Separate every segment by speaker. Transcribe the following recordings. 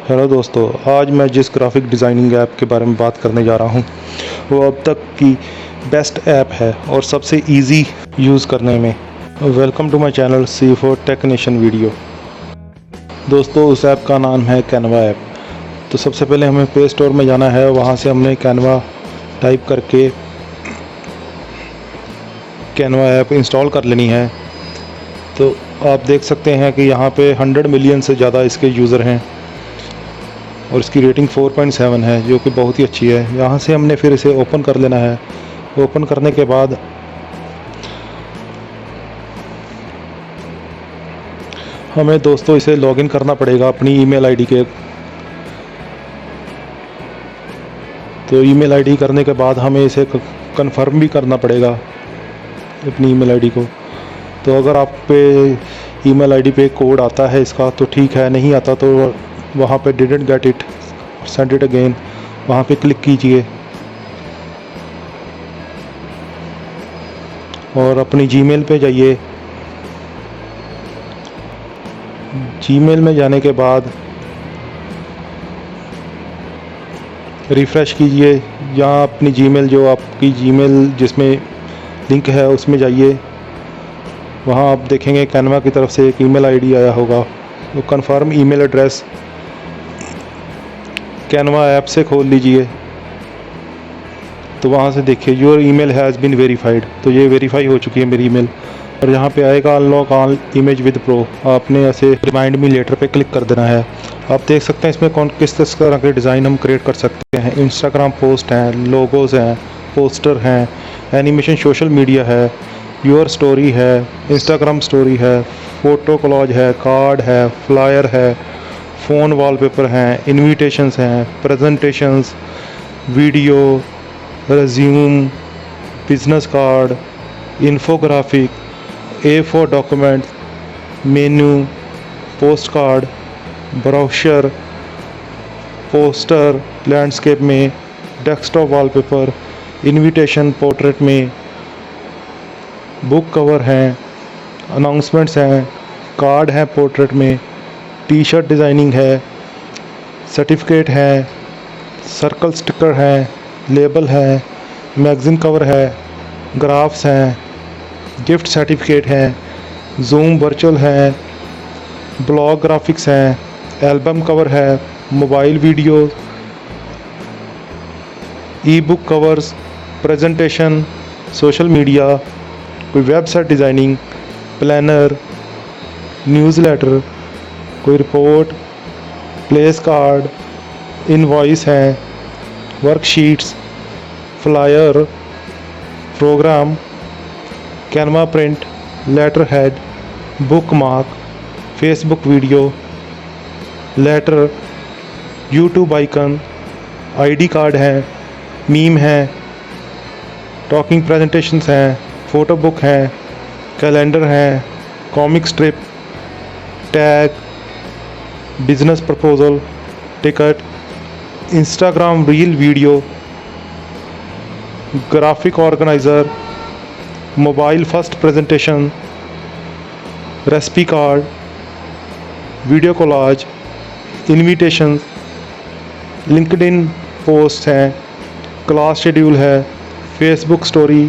Speaker 1: Hello दोस्तों, आज मैं जिस ग्राफिक डिज़ाइनिंग ऐप के बारे में बात करने जा रहा हूँ वो अब तक की बेस्ट ऐप है और सबसे इजी यूज़ करने में। Welcome to my channel C4 technician video. दोस्तों, उस ऐप का नाम है कैनवा ऐप। तो सबसे पहले हमें प्ले स्टोर में जाना है, वहाँ से हमने कैनवा टाइप करके कैनवा ऐप इंस्टॉल कर लेनी है। तो आप देख सकते हैं कि यहाँ पे 100 मिलियन से ज़्यादा इसके यूज़र हैं और इसकी रेटिंग 4.7 है, जो कि बहुत ही अच्छी है। यहाँ से हमने फिर इसे ओपन कर लेना है। ओपन करने के बाद हमें दोस्तों इसे लॉगिन करना पड़ेगा अपनी ईमेल आईडी के। तो ईमेल आईडी करने के बाद हमें इसे कंफर्म भी करना पड़ेगा अपनी ईमेल आईडी को। तो अगर आप पे ईमेल आईडी पे कोड आता है इसका तो ठीक है, नहीं आता तो वहाँ पे didn't get it send it again, वहाँ पे क्लिक कीजिए और अपनी जीमेल पे जाइए। जीमेल में जाने के बाद रिफ़्रेश कीजिए या अपनी जीमेल, जो आपकी जीमेल जिसमें लिंक है उसमें जाइए। वहाँ आप देखेंगे कैनवा की तरफ से एक ईमेल आईडी आया होगा, वो confirm email address Canva app से खोल लीजिए। तो वहाँ से देखिए your email has been verified, तो ये वेरीफाई हो चुकी है मेरी ईमेल। और यहाँ पे आएगा unlock all image with pro, आपने ऐसे रिमाइंड मी लेटर पे क्लिक कर देना है। आप देख सकते हैं इसमें किस तरह के डिज़ाइन हम क्रिएट कर सकते हैं। इंस्टाग्राम पोस्ट हैं, लोगोज़ हैं, पोस्टर हैं, एनिमेशन, सोशल मीडिया है, योर स्टोरी है, इंस्टाग्राम स्टोरी है, फ़ोटो कोलाज है, कार्ड है, फ्लायर है, फ़ोन वॉलपेपर हैं, इन्विटेशंस हैं, presentations, video, resume, business card, infographic, A4 document, menu, post card, brochure, poster landscape में, डेस्कटॉप वॉलपेपर, इन्विटेशन पोर्ट्रेट में, बुक कवर हैं, अनाउंसमेंट्स हैं, कार्ड हैं पोर्ट्रेट में, टी शर्ट डिज़ाइनिंग है, सर्टिफिकेट है, सर्कल स्टिकर है, लेबल है, मैगज़ीन कवर है, ग्राफ्स हैं, गिफ्ट सर्टिफिकेट है, जूम वर्चुअल है, ब्लॉग ग्राफिक्स हैं, एल्बम कवर है, mobile video, e book covers, presentation, social media, कोई वेबसाइट डिज़ाइनिंग, प्लानर, न्यूज़लेटर, कोई रिपोर्ट, प्लेस कार्ड, इनवॉइस हैं, worksheets, flyer, programme, Canva print, letterhead, bookmark, Facebook video, letter, YouTube icon, ID card है, meme है, talking presentations हैं, photo book हैं, calendar हैं, comic strip, tag, business proposal, ticket, Instagram reel video, graphic organiser, mobile first presentation, recipe card, video collage, invitation, LinkedIn post हैं, class schedule है, Facebook story,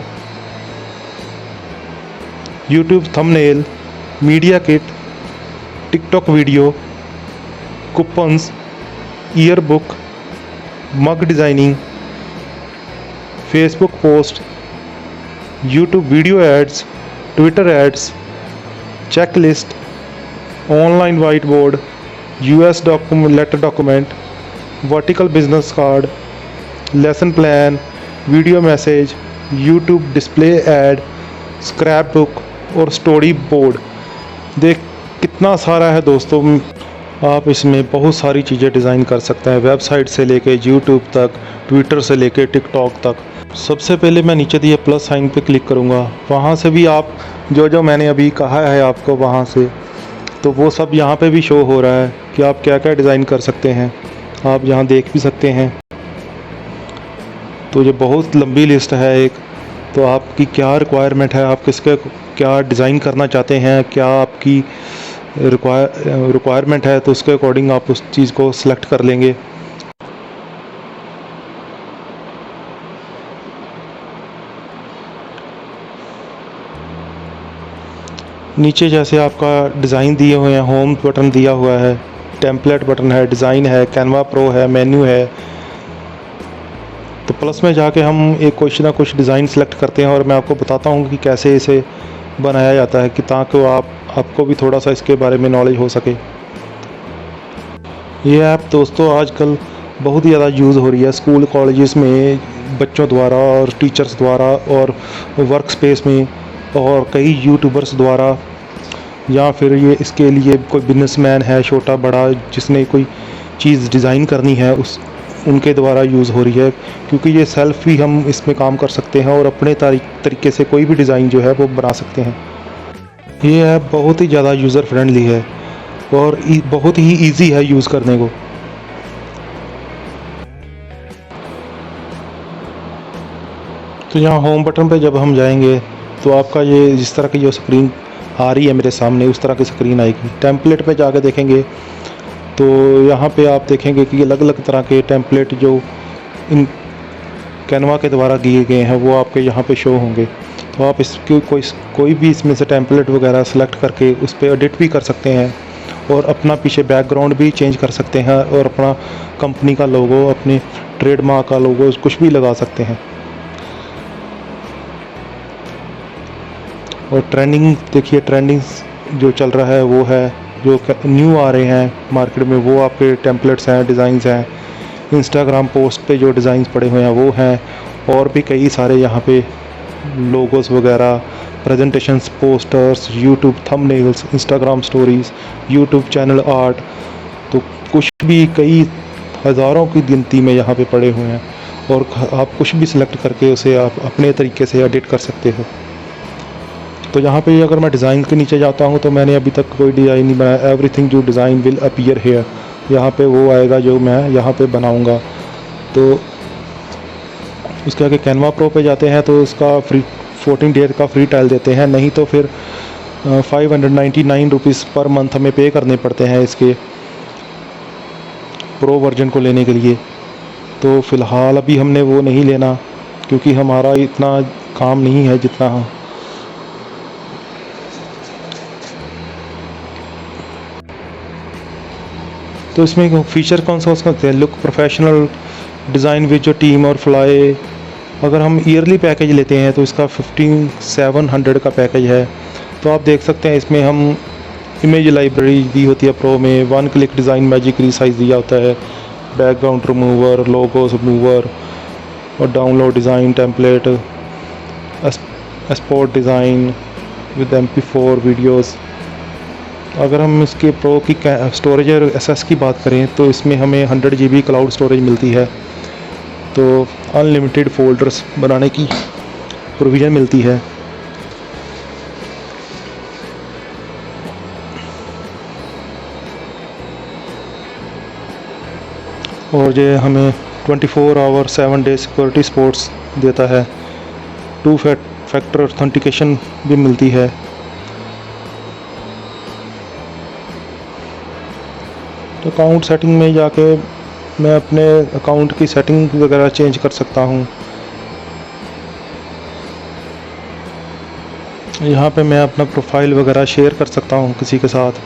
Speaker 1: YouTube thumbnail, media kit, TikTok video, coupons, year book, mug designing, Facebook post, YouTube video ads, Twitter ads, checklist, online white board, US letter document, vertical business card, lesson plan, video message, YouTube display ad, scrap book और story board. देख कितना सारा है दोस्तों। आप इसमें बहुत सारी चीज़ें डिज़ाइन कर सकते हैं, वेबसाइट से लेके यूट्यूब तक, ट्विटर से लेके टिकटॉक तक। सबसे पहले मैं नीचे दिए प्लस साइन पे क्लिक करूँगा, वहाँ से भी आप जो मैंने अभी कहा है आपको वहाँ से, तो वो सब यहाँ पे भी शो हो रहा है कि आप क्या क्या डिज़ाइन कर सकते हैं। आप यहाँ देख भी सकते हैं। तो ये बहुत लंबी लिस्ट है एक। तो आपकी क्या रिक्वायरमेंट है, आप किसके क्या डिज़ाइन करना चाहते हैं, क्या आपकी रिक्वायरमेंट है, तो उसके अकॉर्डिंग आप उस चीज़ को सिलेक्ट कर लेंगे। नीचे जैसे आपका डिज़ाइन दिए हुए हैं, होम बटन दिया हुआ है, टेम्पलेट बटन है, डिज़ाइन है, कैनवा प्रो है, मेन्यू है। तो प्लस में जाके हम एक कुछ ना कुछ डिज़ाइन सेलेक्ट करते हैं और मैं आपको बताता हूँ कि कैसे इसे बनाया जाता है, कि ताकि आपको भी थोड़ा सा इसके बारे में नॉलेज हो सके। ये ऐप दोस्तों आजकल बहुत ही ज़्यादा यूज़ हो रही है स्कूल कॉलेजेस में, बच्चों द्वारा और टीचर्स द्वारा, और वर्क स्पेस में, और कई यूट्यूबर्स द्वारा, या फिर ये इसके लिए कोई बिजनेसमैन है छोटा बड़ा जिसने कोई चीज़ डिज़ाइन करनी है उनके द्वारा यूज़ हो रही है, क्योंकि ये सेल्फ भी हम इसमें काम कर सकते हैं और अपने तरीके से कोई भी डिज़ाइन जो है वो बना सकते हैं। ये ऐप बहुत ही ज़्यादा यूज़र फ्रेंडली है और बहुत ही इजी है यूज़ करने को। तो यहाँ होम बटन पे जब हम जाएंगे तो आपका ये जिस तरह की जो स्क्रीन आ रही है मेरे सामने उस तरह की स्क्रीन आएगी। टेम्पलेट पे जाकर देखेंगे तो यहाँ पे आप देखेंगे कि अलग अलग तरह के टेम्पलेट जो इन कैनवा के द्वारा दिए गए हैं वो आपके यहाँ पे शो होंगे। तो आप इसकी कोई भी इसमें से टेम्पलेट वगैरह सेलेक्ट करके उस पर एडिट भी कर सकते हैं और अपना पीछे बैकग्राउंड भी चेंज कर सकते हैं और अपना कंपनी का लोगो, अपने ट्रेडमार्क का लोगो कुछ भी लगा सकते हैं। और ट्रेंडिंग देखिए, ट्रेंडिंग जो चल रहा है वो है, जो न्यू आ रहे हैं मार्केट में वो आपके टेम्पलेट्स हैं, डिज़ाइंस हैं। इंस्टाग्राम पोस्ट पे जो डिज़ाइंस पड़े हुए हैं वो हैं, और भी कई सारे यहाँ पे लोगोस वगैरह, presentations, posters, YouTube thumbnails, Instagram stories, YouTube channel art, तो कुछ भी कई हज़ारों की गिनती में यहाँ पे पड़े हुए हैं और आप कुछ भी सिलेक्ट करके उसे आप अपने तरीके से एडिट कर सकते हो। तो यहाँ पे अगर मैं डिज़ाइन के नीचे जाता हूँ तो मैंने अभी तक कोई डिज़ाइन नहीं बनाया। एवरीथिंग जो डिज़ाइन विल अपीयर हेयर, यहाँ पे वो आएगा जो मैं यहाँ पे बनाऊँगा। तो उसके आगे कैनवा प्रो पे जाते हैं तो उसका फ्री 14 डेज का फ्री ट्रायल देते हैं, नहीं तो फिर 599 रुपीज़ पर मंथ हमें पे करने पड़ते हैं इसके प्रो वर्जन को लेने के लिए। तो फ़िलहाल अभी हमने वो नहीं लेना क्योंकि हमारा इतना काम नहीं है जितना तो इसमें फ़ीचर कौन सा उसका लुक प्रोफेशनल, डिज़ाइन विद जो टीम और फ्लाई। अगर हम ईयरली पैकेज लेते हैं तो इसका 15700 का पैकेज है। तो आप देख सकते हैं इसमें हम इमेज लाइब्रेरी दी होती है प्रो में, 1 क्लिक डिज़ाइन मैजिक रीसाइज दिया होता है, बैकग्राउंड रिमूवर, लोगोस रिमूवर, और download design template, export design with MP4 videos. अगर हम इसके प्रो की स्टोरेज और एसएस की बात करें तो इसमें हमें 100 GB क्लाउड स्टोरेज मिलती है, तो अनलिमिटेड फ़ोल्डर्स बनाने की प्रोविज़न मिलती है। और ये हमें 24 आवर 7 डे सिक्योरिटी सपोर्ट्स देता है, 2 फैक्टर ऑथेंटिकेशन भी मिलती है। तो अकाउंट सेटिंग में जाके मैं अपने अकाउंट की सेटिंग वगैरह चेंज कर सकता हूँ। यहाँ पे मैं अपना प्रोफाइल वगैरह शेयर कर सकता हूँ किसी के साथ,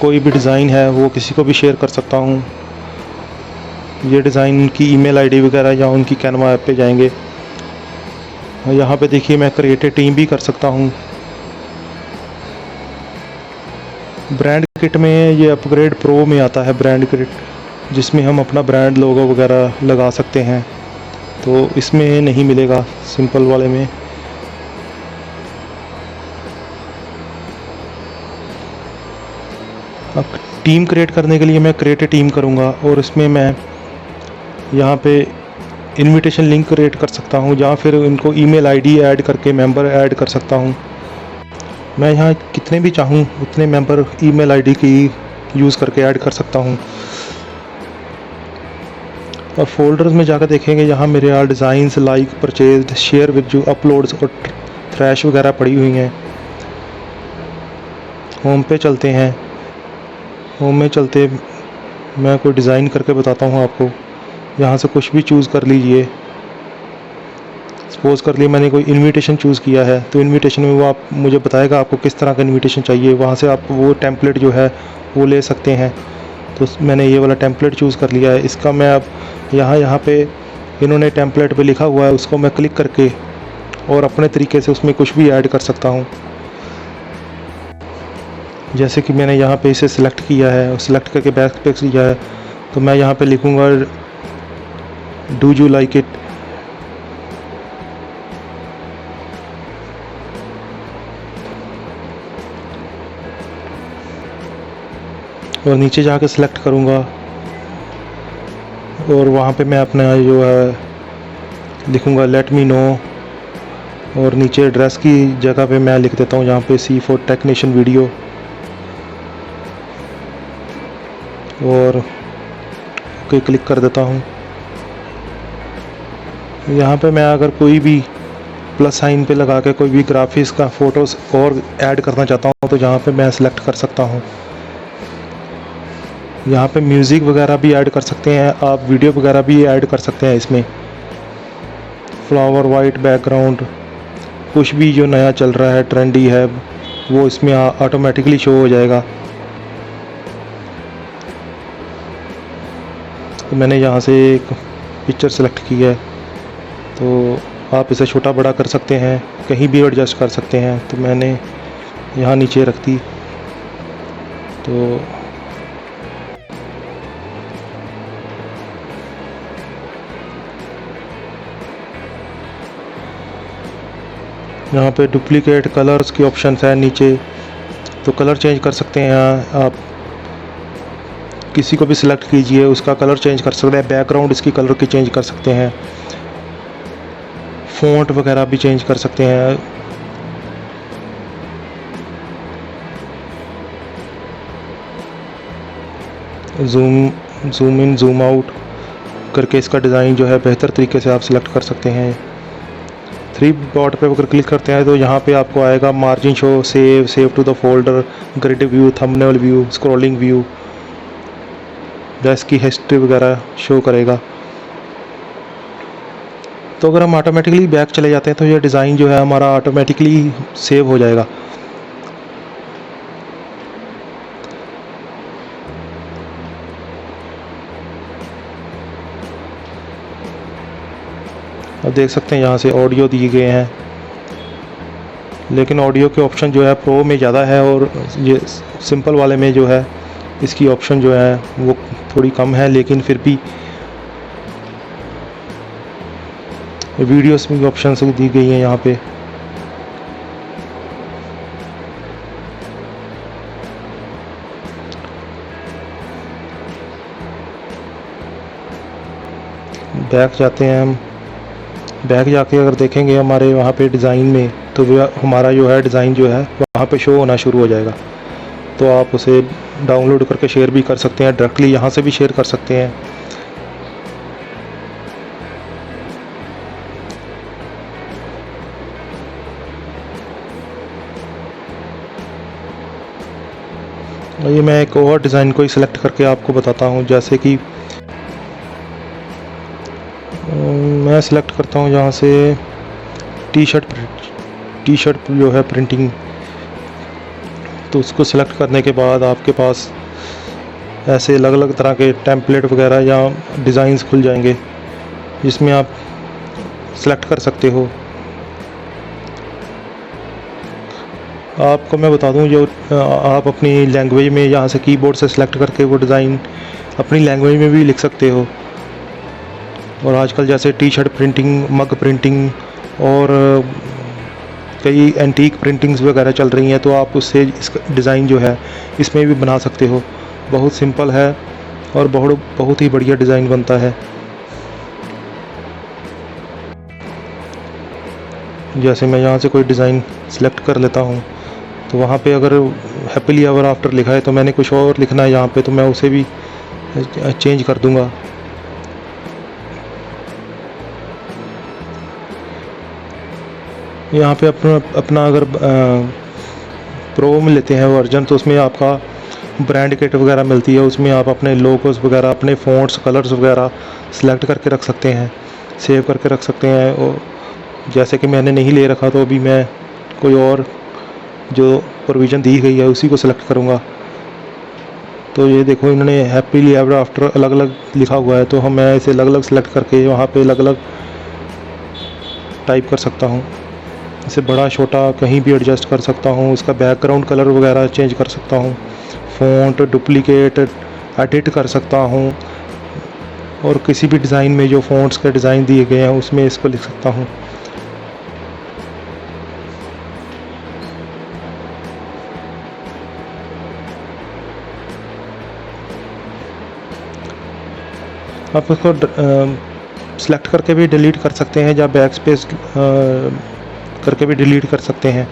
Speaker 1: कोई भी डिज़ाइन है वो किसी को भी शेयर कर सकता हूँ। ये डिज़ाइन की ईमेल आईडी वगैरह या उनकी कैनवा ऐप पे जाएंगे। यहाँ पे देखिए मैं क्रिएट टीम भी कर सकता हूँ। ब्रांड किट में ये अपग्रेड प्रो में आता है ब्रांड किट, जिसमें हम अपना ब्रांड लोगो वगैरह लगा सकते हैं, तो इसमें नहीं मिलेगा सिंपल वाले में। अब टीम क्रिएट करने के लिए मैं क्रिएट टीम करूँगा और इसमें मैं यहाँ पे इनविटेशन लिंक क्रिएट कर सकता हूँ या फिर इनको ईमेल आईडी ऐड करके मेंबर ऐड कर सकता हूँ। मैं यहाँ कितने भी चाहूँ उतने मेंबर ईमेल आईडी की यूज़ करके ऐड कर सकता हूँ। और फोल्डर्स में जाकर देखेंगे यहाँ मेरे यहाँ designs, like, purchase, share with जो अपलोड्स और थ्रैश वगैरह पड़ी हुई हैं। होम पे चलते हैं। होम में चलते मैं कोई डिज़ाइन करके बताता हूँ आपको। यहाँ से कुछ भी चूज़ कर लीजिए। सपोज़ कर लिए मैंने कोई इनविटेशन चूज़ किया है, तो इनविटेशन में वो आप मुझे बताएगा आपको किस तरह का इनविटेशन चाहिए। वहाँ से आप वो टेम्पलेट जो है वो ले सकते हैं। तो मैंने ये वाला टेम्पलेट चूज़ कर लिया है। इसका मैं अब यहाँ पे इन्होंने टेम्पलेट पे लिखा हुआ है, उसको मैं क्लिक करके और अपने तरीके से उसमें कुछ भी ऐड कर सकता हूँ। जैसे कि मैंने यहाँ पे इसे सिलेक्ट किया है और सिलेक्ट करके बैक पे किया है, तो मैं यहाँ पे लिखूँगा डू यू लाइक इट। और नीचे जाके सिलेक्ट करूँगा और वहाँ पे मैं अपना जो है लिखूँगा लेट मी नो। और नीचे एड्रेस की जगह पे मैं लिख देता हूँ यहाँ पे C फॉर टेक्नीशियन वीडियो। और ओके क्लिक कर देता हूँ। यहाँ पे मैं अगर कोई भी प्लस साइन पे लगा के कोई भी ग्राफिक्स का फ़ोटोज़ और ऐड करना चाहता हूँ तो यहाँ पे मैं सिलेक्ट कर सकता हूँ। यहाँ पे म्यूज़िक वगैरह भी ऐड कर सकते हैं आप, वीडियो वगैरह भी ऐड कर सकते हैं इसमें। फ्लावर वाइट बैकग्राउंड, कुछ भी जो नया चल रहा है ट्रेंडी है वो इसमें ऑटोमेटिकली शो हो जाएगा। तो मैंने यहाँ से एक पिक्चर सेलेक्ट की है, तो आप इसे छोटा बड़ा कर सकते हैं, कहीं भी एडजस्ट कर सकते हैं। तो मैंने यहाँ नीचे रख दी। तो यहाँ पे डुप्लीकेट कलर्स की ऑप्शंस है नीचे, तो कलर चेंज कर सकते हैं। यहाँ आप किसी को भी सिलेक्ट कीजिए, उसका कलर चेंज कर सकते हैं। बैकग्राउंड इसकी कलर की चेंज कर सकते हैं, फ़ॉन्ट वगैरह भी चेंज कर सकते हैं। जूम इन जूम आउट करके इसका डिज़ाइन जो है बेहतर तरीके से आप सिलेक्ट कर सकते हैं। 3 डॉट पे अगर क्लिक करते हैं तो यहाँ पे आपको आएगा margin show, save to the folder, grid view, thumbnail view, scrolling view, desk की हिस्ट्री वगैरह शो करेगा। तो अगर हम ऑटोमेटिकली बैक चले जाते हैं तो ये डिज़ाइन जो है हमारा ऑटोमेटिकली सेव हो जाएगा। अब देख सकते हैं यहाँ से ऑडियो दिए गए हैं, लेकिन ऑडियो के ऑप्शन जो है प्रो में ज़्यादा है और ये सिंपल वाले में जो है इसकी ऑप्शन जो है वो थोड़ी कम है, लेकिन फिर भी वीडियोस में ऑप्शन दी गई हैं यहाँ पे। बैक जाते हैं हम, बैक जाके अगर देखेंगे हमारे वहाँ पे डिज़ाइन में, तो हमारा जो है डिज़ाइन जो है वहाँ पे शो होना शुरू हो जाएगा। तो आप उसे डाउनलोड करके शेयर भी कर सकते हैं, डायरेक्टली यहाँ से भी शेयर कर सकते हैं। ये मैं एक और डिज़ाइन को ही सिलेक्ट करके आपको बताता हूँ। जैसे कि मैं सिलेक्ट करता हूँ यहाँ से टी शर्ट जो है प्रिंटिंग। तो उसको सिलेक्ट करने के बाद आपके पास ऐसे अलग अलग तरह के टेम्पलेट वगैरह या डिज़ाइंस खुल जाएंगे, जिसमें आप सिलेक्ट कर सकते हो। आपको मैं बता दूं, जो आप अपनी लैंग्वेज में यहाँ से कीबोर्ड से सिलेक्ट करके वो डिज़ाइन अपनी लैंग्वेज में भी लिख सकते हो। और आजकल जैसे टी शर्ट प्रिंटिंग, मग प्रिंटिंग और कई एंटीक प्रिंटिंग्स वगैरह चल रही हैं, तो आप उससे इसका डिज़ाइन जो है इसमें भी बना सकते हो। बहुत सिंपल है और बहुत ही बढ़िया डिज़ाइन बनता है। जैसे मैं यहाँ से कोई डिज़ाइन सेलेक्ट कर लेता हूँ, तो वहाँ पे अगर हैप्पीली एवर आफ्टर लिखा है तो मैंने कुछ और लिखना है यहाँ पे, तो मैं उसे भी चेंज कर दूँगा। यहाँ पे अपना अगर प्रो में लेते हैं वर्जन तो उसमें आपका ब्रांड किट वगैरह मिलती है, उसमें आप अपने लोगोस वगैरह, अपने फ़ॉन्ट्स, कलर्स वगैरह सिलेक्ट करके रख सकते हैं, सेव करके रख सकते हैं। और जैसे कि मैंने नहीं ले रखा तो अभी मैं कोई और जो प्रोविज़न दी गई है उसी को सिलेक्ट करूँगा। तो ये देखो इन्होंने हैप्पीली एवर आफ्टर अलग अलग लिखा हुआ है, तो हम मैं इसे अलग अलग सेलेक्ट करके वहाँ पे अलग अलग टाइप कर सकता हूँ। इसे बड़ा छोटा कहीं भी एडजस्ट कर सकता हूँ, इसका बैकग्राउंड कलर वगैरह चेंज कर सकता हूँ, फ़ॉन्ट डुप्लिकेट एडिट कर सकता हूँ, और किसी भी डिज़ाइन में जो फ़ॉन्ट्स के डिज़ाइन दिए गए हैं उसमें इसको लिख सकता हूँ। आप इसको सेलेक्ट करके भी डिलीट कर सकते हैं या बैक स्पेस करके भी डिलीट कर सकते हैं।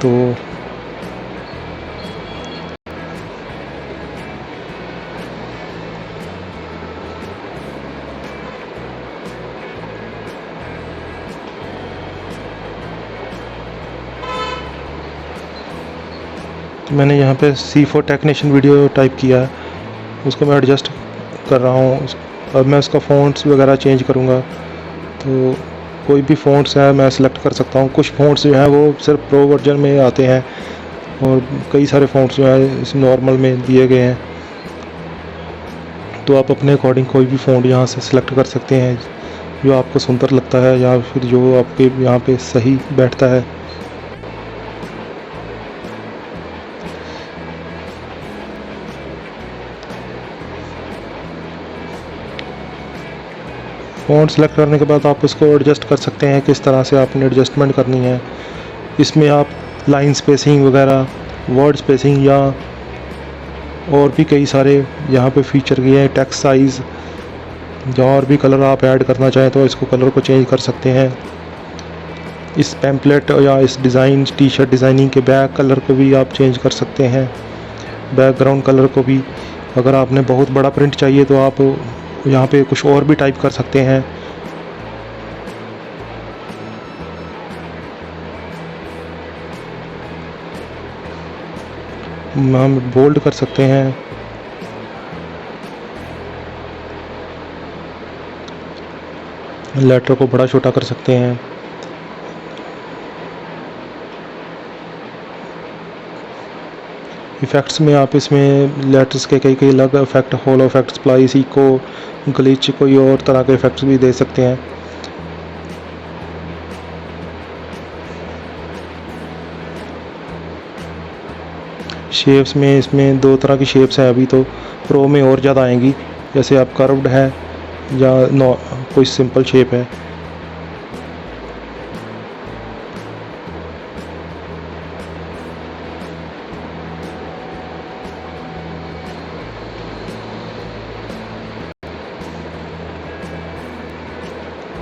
Speaker 1: तो मैंने यहाँ पे C4 टेक्नीशियन वीडियो टाइप किया है, उसको मैं एडजस्ट कर रहा हूँ। अब मैं उसका फ़ॉन्ट्स वगैरह चेंज करूँगा, तो कोई भी फ़ॉन्ट्स है मैं सिलेक्ट कर सकता हूँ। कुछ फ़ॉन्ट्स जो हैं वो सिर्फ प्रो वर्जन में आते हैं और कई सारे फ़ॉन्ट्स जो हैं इस नॉर्मल में दिए गए हैं। तो आप अपने अकॉर्डिंग कोई भी फ़ॉन्ट यहाँ से सिलेक्ट कर सकते हैं जो आपको सुंदर लगता है या फिर जो आपके यहाँ पे सही बैठता है। फ़ॉन्ट सेलेक्ट करने के बाद आप उसको एडजस्ट कर सकते हैं किस तरह से आपने एडजस्टमेंट करनी है। इसमें आप लाइन स्पेसिंग वगैरह, वर्ड स्पेसिंग या और भी कई सारे यहाँ पे फीचर किए हैं। टेक्स्ट साइज़ या और भी कलर आप ऐड करना चाहें तो इसको कलर को चेंज कर सकते हैं। इस पैम्पलेट या इस डिज़ाइन टी शर्ट डिज़ाइनिंग के बैक कलर को भी आप चेंज कर सकते हैं, बैकग्राउंड कलर को भी। अगर आपने बहुत बड़ा प्रिंट चाहिए तो आप यहाँ पे कुछ और भी टाइप कर सकते हैं। हम बोल्ड कर सकते हैं, लेटर को बड़ा छोटा कर सकते हैं। इफ़ेक्ट्स में आप इसमें लेटर्स के कई कई अलग इफ़ेक्ट, होलो इफ़ेक्ट, स्प्लाइस, इको, ग्लिच, कोई और तरह के इफ़ेक्ट्स भी दे सकते हैं। शेप्स में इसमें दो तरह की शेप्स हैं, अभी तो प्रो में और ज़्यादा आएंगी। जैसे आप कर्व्ड है या कोई सिंपल शेप है।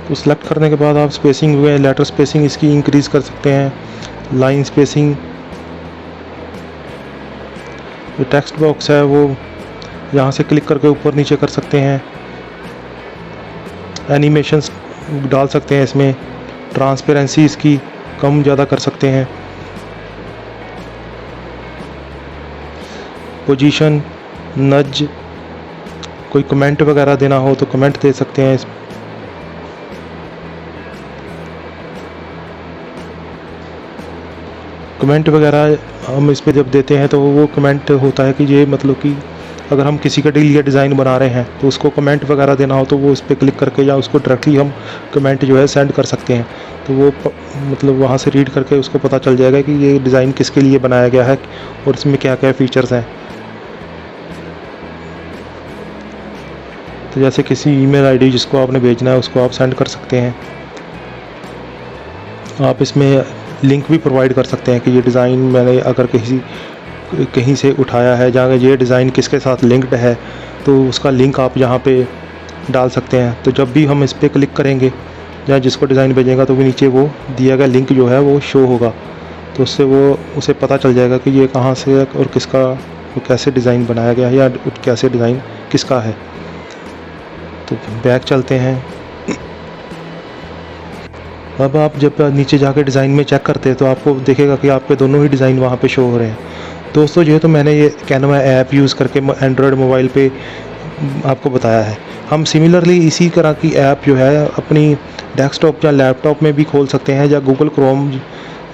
Speaker 1: तो सेलेक्ट करने के बाद आप स्पेसिंग वगैरह, लेटर स्पेसिंग इसकी इंक्रीज़ कर सकते हैं, लाइन स्पेसिंग। जो टेक्स्ट बॉक्स है वो यहाँ से क्लिक करके ऊपर नीचे कर सकते हैं। एनिमेशंस डाल सकते हैं इसमें, ट्रांसपेरेंसी इसकी कम ज़्यादा कर सकते हैं। पोजीशन, नज, कोई कमेंट वगैरह देना हो तो कमेंट दे सकते हैं। कमेंट वगैरह हम इस पर जब देते हैं तो वो कमेंट होता है कि ये मतलब कि अगर हम किसी का डील या डिज़ाइन बना रहे हैं तो उसको कमेंट वगैरह देना हो तो वो उस पर क्लिक करके या उसको डायरेक्टली हम कमेंट जो है सेंड कर सकते हैं। तो वो मतलब वहाँ से रीड करके उसको पता चल जाएगा कि ये डिज़ाइन किसके लिए बनाया गया है और इसमें क्या क्या फ़ीचर्स हैं। तो जैसे किसी ईमेल आईडी जिसको आपने भेजना है उसको आप सेंड कर सकते हैं। आप इसमें लिंक भी प्रोवाइड कर सकते हैं कि ये डिज़ाइन मैंने अगर कहीं से उठाया है, जहाँ ये डिज़ाइन किसके साथ लिंक्ड है, तो उसका लिंक आप यहाँ पे डाल सकते हैं। तो जब भी हम इस पर क्लिक करेंगे या जिसको डिज़ाइन भेजेगा तो भी नीचे वो दिया गया लिंक जो है वो शो होगा, तो उससे उसे पता चल जाएगा कि ये कहाँ से और किसका, कैसे डिज़ाइन बनाया गया है या कैसे डिज़ाइन किसका है। तो बैक चलते हैं। अब आप जब नीचे जाके डिज़ाइन में चेक करते हैं तो आपको दिखेगा कि आपके दोनों ही डिज़ाइन वहाँ पे शो हो रहे हैं। दोस्तों जो है तो मैंने ये कैनवा ऐप यूज़ करके एंड्रॉयड मोबाइल पे आपको बताया है। हम सिमिलरली इसी तरह की ऐप जो है अपनी डेस्कटॉप या लैपटॉप में भी खोल सकते हैं या गूगल क्रोम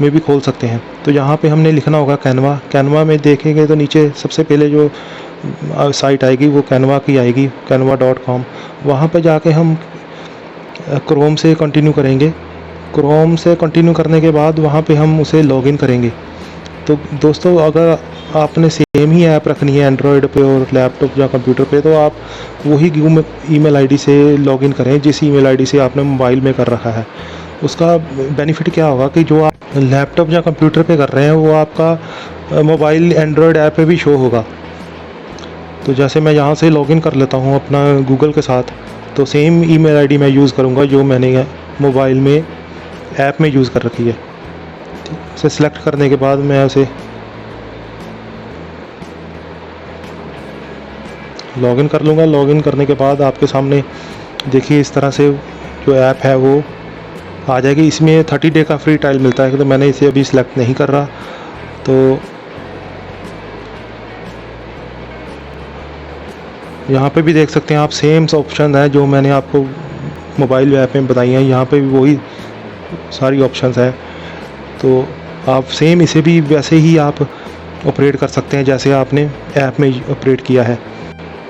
Speaker 1: में भी खोल सकते हैं। तो यहाँ पे हमने लिखना होगा कैनवा में देखेंगे तो नीचे सबसे पहले जो साइट आएगी वो कैनवा की आएगी, canva.com। वहाँ पे जाके हम क्रोम से कंटिन्यू करेंगे। क्रोम से कंटिन्यू करने के बाद वहाँ पे हम उसे लॉगिन करेंगे। तो दोस्तों अगर आपने सेम ही ऐप रखनी है एंड्रॉयड पे और लैपटॉप या कंप्यूटर पे, तो आप वही ईमेल आईडी से लॉगिन करें जिस ईमेल आईडी से आपने मोबाइल में कर रखा है। उसका बेनिफिट क्या होगा कि जो आप लैपटॉप या कंप्यूटर पे कर रहे हैं वो आपका मोबाइल एंड्रॉयड ऐप पे भी शो होगा। तो जैसे मैं यहाँ से लॉगिन कर लेता हूँ अपना गूगल के साथ, तो सेम ईमेल आईडी मैं यूज़ करूँगा जो मैंने मोबाइल में ऐप में यूज़ कर रखी है। इसे सिलेक्ट करने के बाद मैं उसे लॉगिन कर लूँगा। लॉगिन करने के बाद आपके सामने देखिए इस तरह से जो ऐप है वो आ जाएगी। इसमें 30 डे का फ्री ट्रायल मिलता है, तो मैंने इसे अभी सिलेक्ट नहीं कर रहा। तो यहाँ पे भी देख सकते हैं आप सेम ऑप्शन है जो मैंने आपको मोबाइल ऐप में बताई हैं, यहाँ पे भी वही सारी ऑप्शंस है। तो आप सेम इसे भी वैसे ही आप ऑपरेट कर सकते हैं जैसे आपने ऐप में ऑपरेट किया है।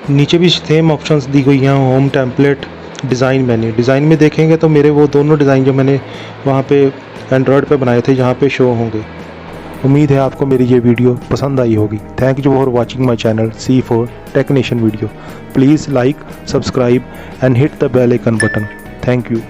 Speaker 1: नीचे भी सेम ऑप्शंस दी गई हैं, home, template, design menu. Design में देखेंगे तो मेरे वो दोनों डिज़ाइन जो मैंने वहाँ पे एंड्रॉयड पे बनाए थे यहाँ पे शो होंगे। उम्मीद है आपको मेरी ये वीडियो पसंद आई होगी। Thank you for watching my channel C4 technician video. Please like, subscribe and hit the bell icon button. Thank you.